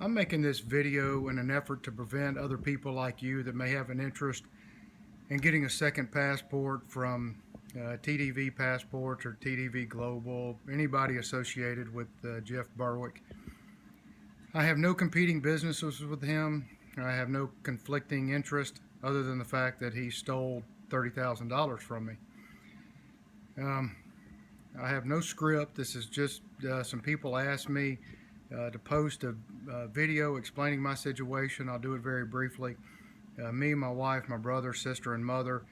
I'm making this video in an effort to prevent other people like you that may have an interest in getting a second passport from TDV Passports or TDV Global, anybody associated with Jeff Berwick. I have no competing businesses with him. I have no conflicting interest other than the fact that he stole $30,000 from me. I have no script. This is just some people asked me to post a video explaining my situation. I'll do it very briefly. Me, my wife, my brother, sister, and mother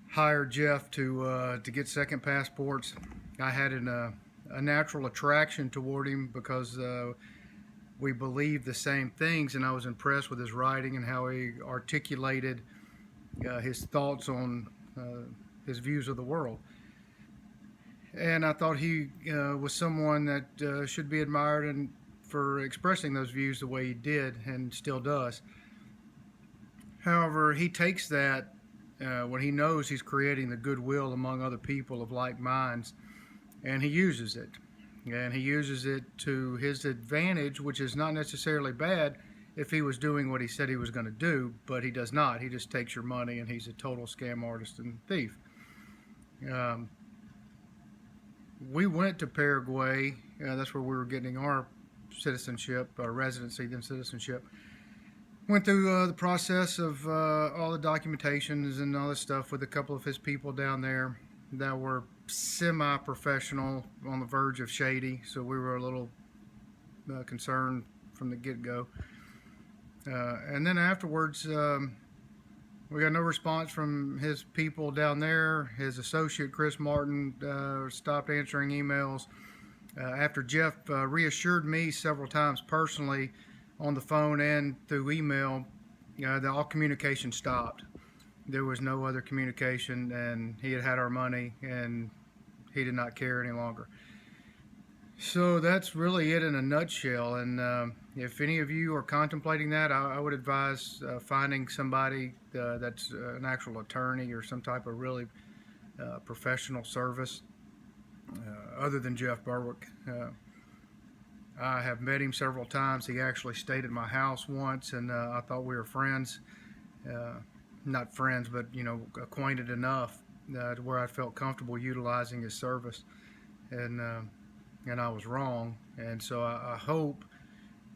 hired Jeff to get second passports. I had a natural attraction toward him because we believed the same things, and I was impressed with his writing and how he articulated his thoughts on his views of the world. And I thought he was someone that should be admired and for expressing those views the way he did and still does. However, he takes that when he knows he's creating the goodwill among other people of like minds, and he uses it. And he uses it to his advantage, which is not necessarily bad if he was doing what he said he was going to do, but he does not. He just takes your money, and he's a total scam artist and thief. We went to Paraguay. That's where we were getting our citizenship, our residency, then citizenship. Went through the process of all the documentations and all this stuff with a couple of his people down there that were semi-professional, on the verge of shady, so we were a little concerned from the get-go. And then afterwards, we got no response from his people down there. His associate, Chris Martin, stopped answering emails. After Jeff reassured me several times personally on the phone and through email, that all communication stopped. There was no other communication, and he had our money, and he did not care any longer. So that's really it in a nutshell. And if any of you are contemplating that, I would advise finding somebody that's an actual attorney or some type of really professional service other than Jeff Berwick. I have met him several times. He actually stayed at my house once, and I thought we were friends. Not friends, but acquainted enough to where I felt comfortable utilizing his service, and I was wrong. And so I hope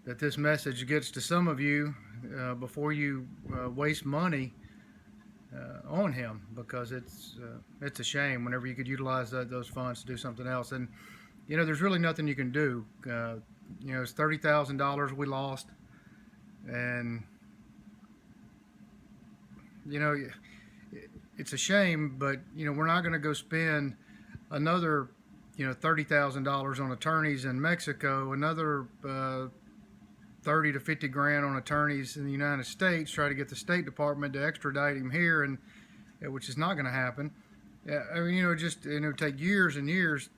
that this message gets to some of you before you waste money on him, because it's a shame whenever you could utilize those funds to do something else. And there's really nothing you can do. It's $30,000 we lost, and it's a shame, but we're not going to go spend another $30,000 on attorneys in Mexico, another 30 to 50 grand on attorneys in the United States, try to get the State Department to extradite him here, and which is not going to happen. I mean, it'll take years and years,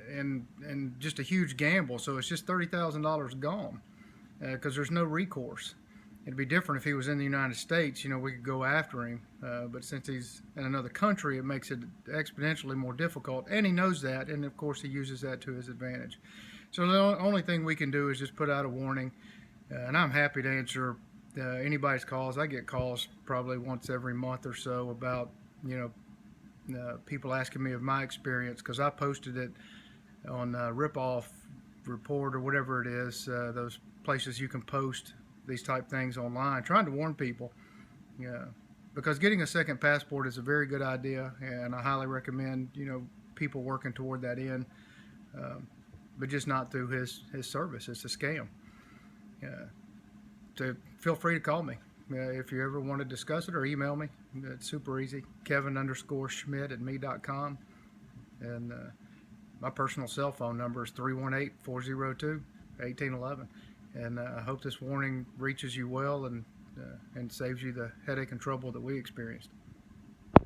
and just a huge gamble. So it's just $30,000 gone because there's no recourse. It'd be different if he was in the United States. We could go after him, but since he's in another country, it makes it exponentially more difficult, and he knows that, and of course he uses that to his advantage. So the only thing we can do is just put out a warning, and I'm happy to answer anybody's calls. I get calls probably once every month or so about people asking me of my experience, because I posted it on Ripoff Report or whatever it is, those places you can post these type things online, trying to warn people, because getting a second passport is a very good idea, and I highly recommend people working toward that end, but just not through his service. It's a scam. So feel free to call me if you ever want to discuss it, or email me. It's super easy, Kevin_Schmidt@me.com, and my personal cell phone number is 318-402-1811. And I hope this warning reaches you well and saves you the headache and trouble that we experienced.